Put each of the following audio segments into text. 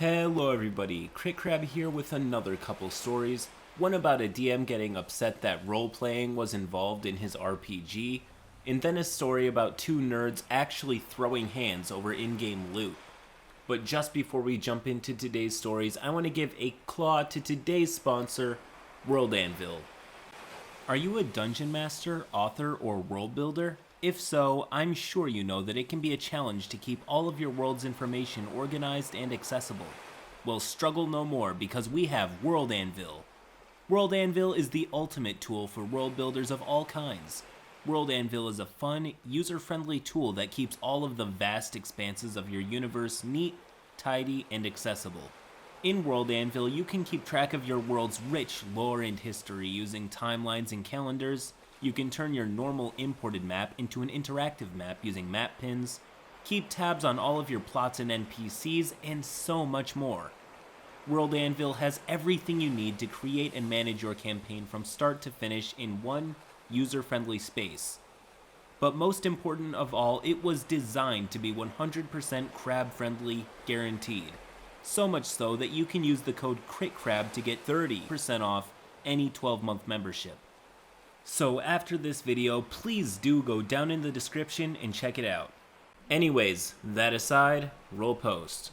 Hello everybody, CritCrab here with another couple stories. One about a DM getting upset that role-playing was involved in his RPG, and then a story about two nerds actually throwing hands over in-game loot. But just before we jump into today's stories, I want to give a claw to today's sponsor, World Anvil. Are you a dungeon master, author, or world builder? If so, I'm sure you know that it can be a challenge to keep all of your world's information organized and accessible. Well, struggle no more because we have World Anvil. World Anvil is the ultimate tool for world builders of all kinds. World Anvil is a fun, user-friendly tool that keeps all of the vast expanses of your universe neat, tidy, and accessible. In World Anvil, you can keep track of your world's rich lore and history using timelines and calendars. You can turn your normal imported map into an interactive map using map pins, keep tabs on all of your plots and NPCs, and so much more. World Anvil has everything you need to create and manage your campaign from start to finish in one user-friendly space. But most important of all, it was designed to be 100% crab-friendly, guaranteed. So much so that you can use the code CritCrab to get 30% off any 12-month membership. So after this video, please do go down in the description and check it out. Anyways, that aside, roll post.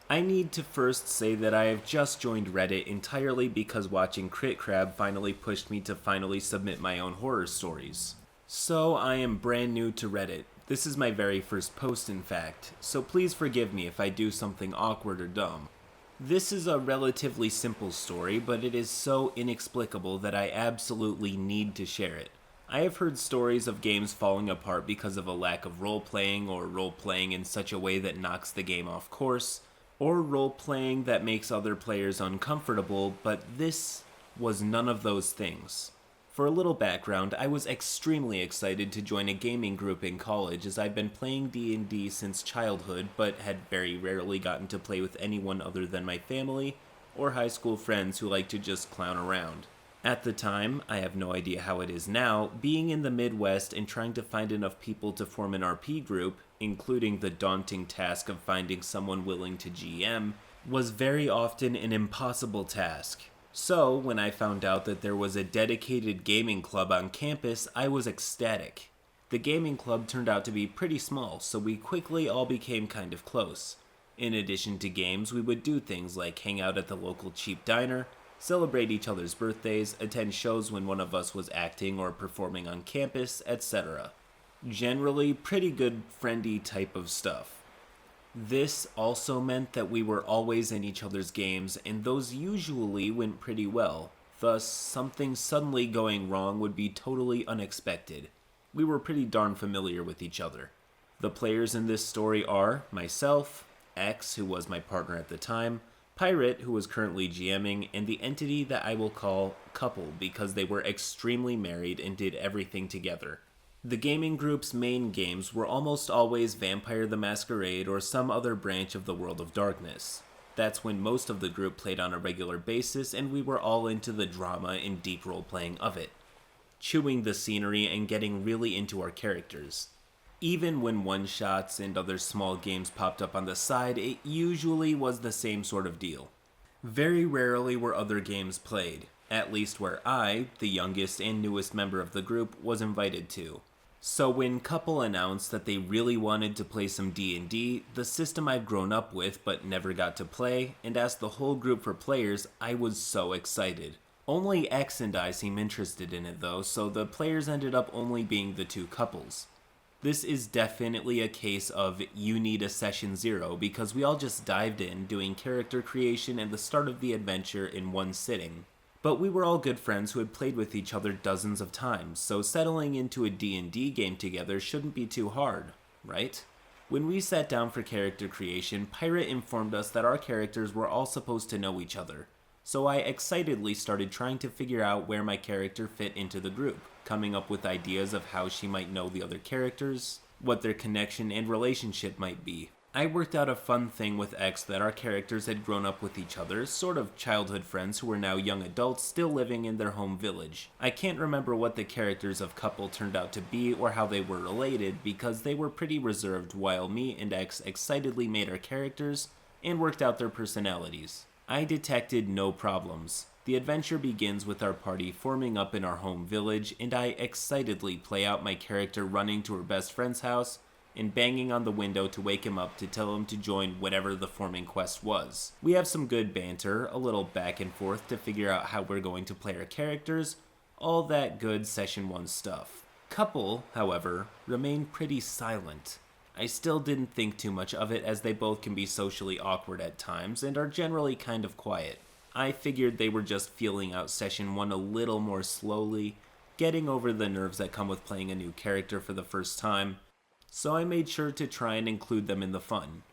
I need to first say that I have just joined Reddit entirely because watching CritCrab finally pushed me to finally submit my own horror stories. So I am brand new to Reddit. This is my very first post in fact, so please forgive me if I do something awkward or dumb. This is a relatively simple story, but it is so inexplicable that I absolutely need to share it. I have heard stories of games falling apart because of a lack of role-playing, or role-playing in such a way that knocks the game off course, or role-playing that makes other players uncomfortable, but this was none of those things. For a little background, I was extremely excited to join a gaming group in college as I'd been playing D&D since childhood but had very rarely gotten to play with anyone other than my family or high school friends who like to just clown around. At the time, I have no idea how it is now, being in the Midwest and trying to find enough people to form an RP group, including the daunting task of finding someone willing to GM, was very often an impossible task. So, when I found out that there was a dedicated gaming club on campus, I was ecstatic. The gaming club turned out to be pretty small, so we quickly all became kind of close. In addition to games, we would do things like hang out at the local cheap diner, celebrate each other's birthdays, attend shows when one of us was acting or performing on campus, etc. Generally, pretty good, friendly type of stuff. This also meant that we were always in each other's games, and those usually went pretty well. Thus, something suddenly going wrong would be totally unexpected. We were pretty darn familiar with each other. The players in this story are myself, X, who was my partner at the time, Pirate, who was currently GMing, and the entity that I will call Couple because they were extremely married and did everything together. The gaming group's main games were almost always Vampire the Masquerade or some other branch of the World of Darkness. That's when most of the group played on a regular basis, and we were all into the drama and deep role-playing of it, chewing the scenery and getting really into our characters. Even when one-shots and other small games popped up on the side, it usually was the same sort of deal. Very rarely were other games played, at least where I, the youngest and newest member of the group, was invited to. So when Couple announced that they really wanted to play some D&D, the system I'd grown up with but never got to play, and asked the whole group for players, I was so excited. Only X and I seem interested in it though, so the players ended up only being the two couples. This is definitely a case of you need a session 0 because we all just dived in doing character creation and the start of the adventure in one sitting. But we were all good friends who had played with each other dozens of times, so settling into a D&D game together shouldn't be too hard, right? When we sat down for character creation, Pirate informed us that our characters were all supposed to know each other. So I excitedly started trying to figure out where my character fit into the group, coming up with ideas of how she might know the other characters, what their connection and relationship might be. I worked out a fun thing with X that our characters had grown up with each other, sort of childhood friends who were now young adults still living in their home village. I can't remember what the characters of Couple turned out to be or how they were related because they were pretty reserved while me and X excitedly made our characters and worked out their personalities. I detected no problems. The adventure begins with our party forming up in our home village, and I excitedly play out my character running to her best friend's house and banging on the window to wake him up to tell him to join whatever the forming quest was. We have some good banter, a little back and forth to figure out how we're going to play our characters, all that good Session 1 stuff. Couple, however, remain pretty silent. I still didn't think too much of it as they both can be socially awkward at times and are generally kind of quiet. I figured they were just feeling out Session 1 a little more slowly, getting over the nerves that come with playing a new character for the first time, so I made sure to try and include them in the fun.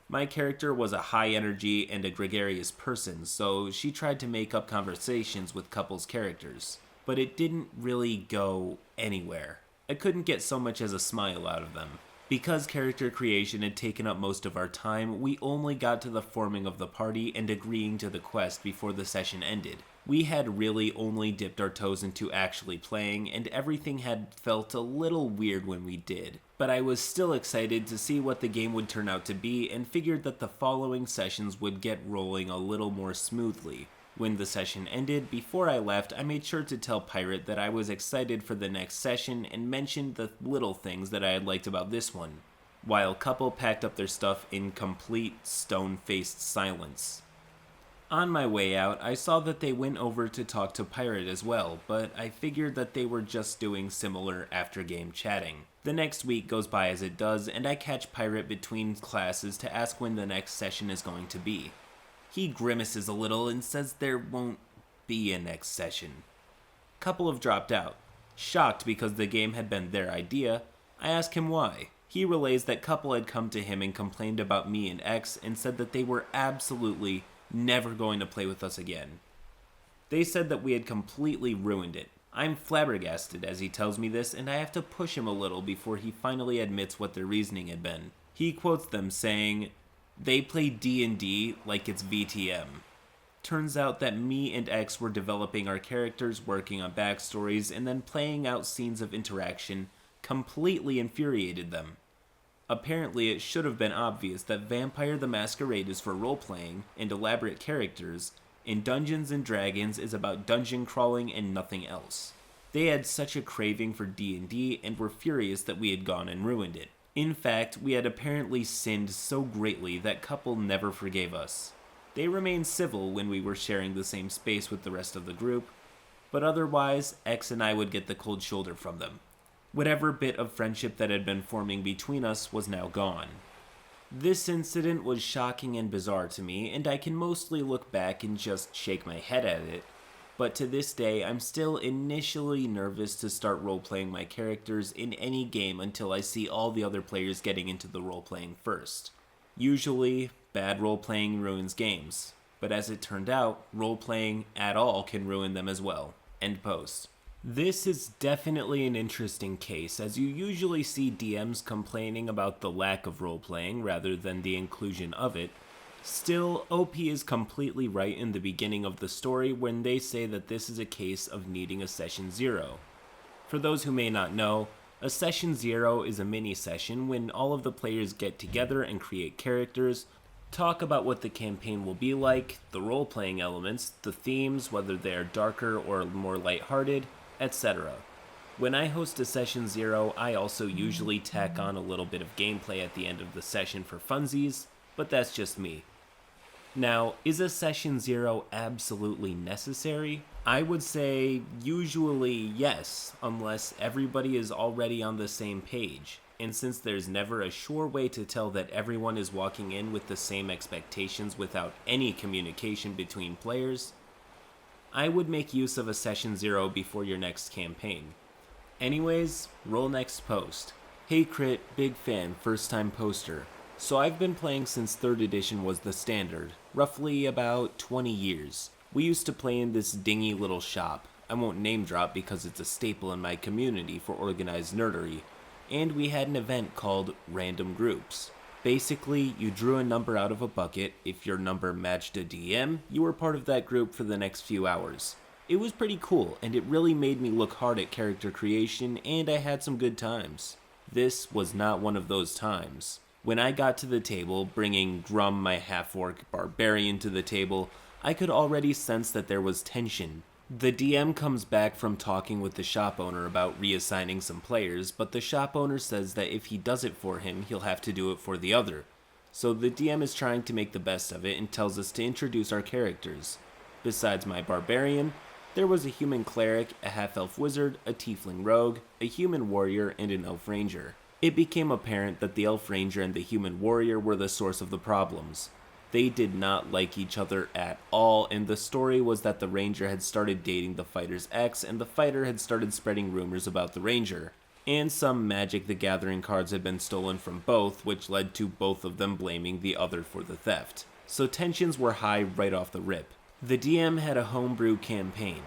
My character was a high energy and a gregarious person, so she tried to make up conversations with couples' characters, but it didn't really go anywhere. I couldn't get so much as a smile out of them. Because character creation had taken up most of our time, we only got to the forming of the party and agreeing to the quest before the session ended. We had really only dipped our toes into actually playing, and everything had felt a little weird when we did. But I was still excited to see what the game would turn out to be and figured that the following sessions would get rolling a little more smoothly. When the session ended, before I left, I made sure to tell Pirate that I was excited for the next session and mentioned the little things that I had liked about this one, while Couple packed up their stuff in complete stone-faced silence. On my way out, I saw that they went over to talk to Pirate as well, but I figured that they were just doing similar after-game chatting. The next week goes by as it does, and I catch Pirate between classes to ask when the next session is going to be. He grimaces a little and says there won't be a next session. Couple have dropped out. Shocked because the game had been their idea, I ask him why. He relays that Couple had come to him and complained about me and X and said that they were absolutely never going to play with us again. They said that we had completely ruined it. I'm flabbergasted as he tells me this, and I have to push him a little before he finally admits what their reasoning had been. He quotes them saying, "They play D&D like it's VTM." Turns out that me and X were developing our characters, working on backstories, and then playing out scenes of interaction completely infuriated them. Apparently, it should have been obvious that Vampire the Masquerade is for role-playing and elaborate characters, and Dungeons & Dragons is about dungeon crawling and nothing else. They had such a craving for D&D and were furious that we had gone and ruined it. In fact, we had apparently sinned so greatly that Couple never forgave us. They remained civil when we were sharing the same space with the rest of the group, but otherwise, X and I would get the cold shoulder from them. Whatever bit of friendship that had been forming between us was now gone. This incident was shocking and bizarre to me, and I can mostly look back and just shake my head at it. But to this day, I'm still initially nervous to start role-playing my characters in any game until I see all the other players getting into the role-playing first. Usually, bad role-playing ruins games, but as it turned out, role-playing at all can ruin them as well. End post. This is definitely an interesting case, as you usually see DMs complaining about the lack of role-playing rather than the inclusion of it. Still, OP is completely right in the beginning of the story when they say that this is a case of needing a Session 0. For those who may not know, a Session 0 is a mini-session when all of the players get together and create characters, talk about what the campaign will be like, the role-playing elements, the themes, whether they are darker or more lighthearted, etc. When I host a Session 0, I also usually tack on a little bit of gameplay at the end of the session for funsies, but that's just me. Now, is a Session 0 absolutely necessary? I would say usually yes, unless everybody is already on the same page. And since there's never a sure way to tell that everyone is walking in with the same expectations without any communication between players, I would make use of a Session 0 before your next campaign. Anyways, roll next post. Hey Crit, big fan, first time poster. So I've been playing since 3rd edition was the standard, roughly about 20 years. We used to play in this dingy little shop. I won't name drop because it's a staple in my community for organized nerdery. And we had an event called Random Groups. Basically, you drew a number out of a bucket. If your number matched a DM, you were part of that group for the next few hours. It was pretty cool, and it really made me look hard at character creation, and I had some good times. This was not one of those times. When I got to the table, bringing Grum, my half-orc barbarian, to the table, I could already sense that there was tension. The DM comes back from talking with the shop owner about reassigning some players, but the shop owner says that if he does it for him, he'll have to do it for the other. So the DM is trying to make the best of it and tells us to introduce our characters. Besides my barbarian, there was a human cleric, a half-elf wizard, a tiefling rogue, a human warrior, and an elf ranger. It became apparent that the elf ranger and the human warrior were the source of the problems. They did not like each other at all, and the story was that the ranger had started dating the fighter's ex, and the fighter had started spreading rumors about the ranger. And some Magic the Gathering cards had been stolen from both, which led to both of them blaming the other for the theft. So tensions were high right off the rip. The DM had a homebrew campaign.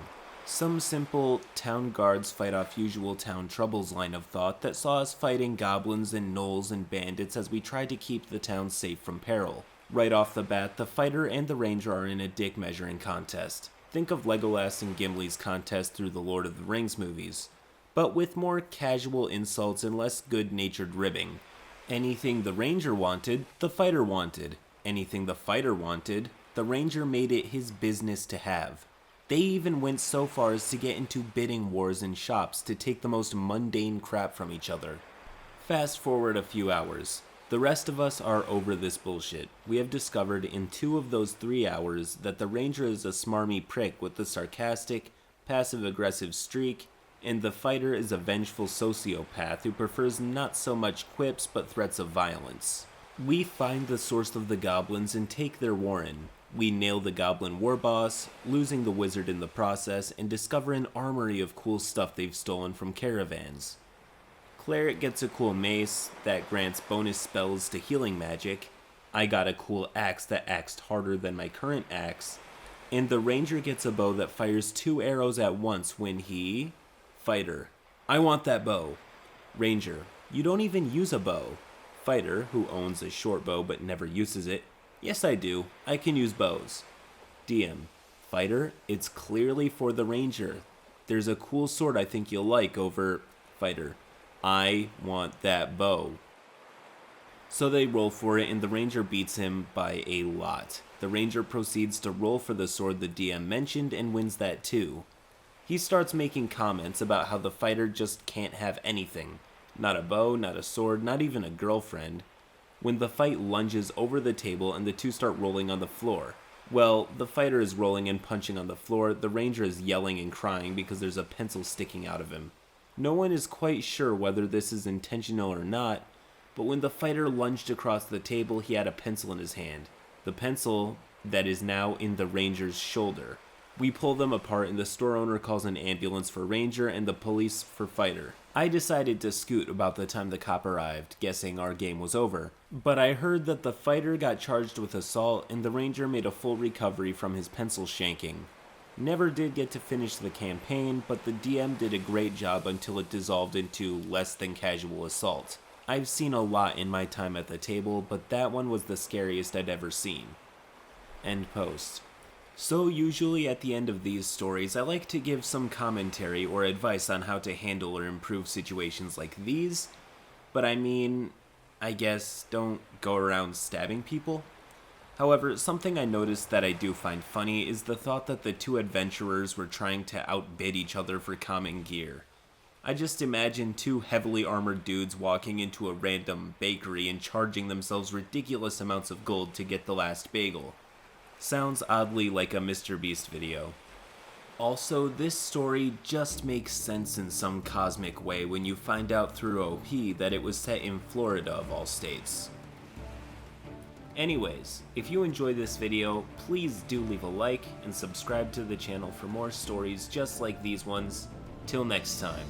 Some simple town guards fight off usual town troubles line of thought that saw us fighting goblins and gnolls and bandits as we tried to keep the town safe from peril. Right off the bat, the fighter and the ranger are in a dick measuring contest. Think of Legolas and Gimli's contest through the Lord of the Rings movies, but with more casual insults and less good-natured ribbing. Anything the ranger wanted, the fighter wanted. Anything the fighter wanted, the ranger made it his business to have. They even went so far as to get into bidding wars in shops to take the most mundane crap from each other. Fast forward a few hours. The rest of us are over this bullshit. We have discovered in 2 of those 3 hours that the ranger is a smarmy prick with a sarcastic, passive-aggressive streak, and the fighter is a vengeful sociopath who prefers not so much quips but threats of violence. We find the source of the goblins and take their warren. We nail the goblin war boss, losing the wizard in the process, and discover an armory of cool stuff they've stolen from caravans. Cleric gets a cool mace that grants bonus spells to healing magic. I got a cool axe that axed harder than my current axe. And the ranger gets a bow that fires 2 arrows at once when he... Fighter: I want that bow. Ranger: you don't even use a bow. Fighter, who owns a short bow but never uses it: yes I do, I can use bows. DM: Fighter, it's clearly for the ranger. There's a cool sword I think you'll like over... Fighter: I want that bow. So they roll for it and the ranger beats him by a lot. The ranger proceeds to roll for the sword the DM mentioned and wins that too. He starts making comments about how the fighter just can't have anything. Not a bow, not a sword, not even a girlfriend. When the fight lunges over the table and the two start rolling on the floor. Well, the fighter is rolling and punching on the floor, the ranger is yelling and crying because there's a pencil sticking out of him. No one is quite sure whether this is intentional or not, but when the fighter lunged across the table, he had a pencil in his hand. The pencil that is now in the ranger's shoulder. We pull them apart and the store owner calls an ambulance for ranger and the police for fighter. I decided to scoot about the time the cop arrived, guessing our game was over. But I heard that the fighter got charged with assault and the ranger made a full recovery from his pencil shanking. Never did get to finish the campaign, but the DM did a great job until it dissolved into less than casual assault. I've seen a lot in my time at the table, but that one was the scariest I'd ever seen. End post. So usually at the end of these stories, I like to give some commentary or advice on how to handle or improve situations like these, but I guess don't go around stabbing people. However, something I noticed that I do find funny is the thought that the 2 adventurers were trying to outbid each other for common gear. I just imagine 2 heavily armored dudes walking into a random bakery and charging themselves ridiculous amounts of gold to get the last bagel. Sounds oddly like a MrBeast video. Also, this story just makes sense in some cosmic way when you find out through OP that it was set in Florida of all states. Anyways, if you enjoyed this video, please do leave a like and subscribe to the channel for more stories just like these ones. Till next time.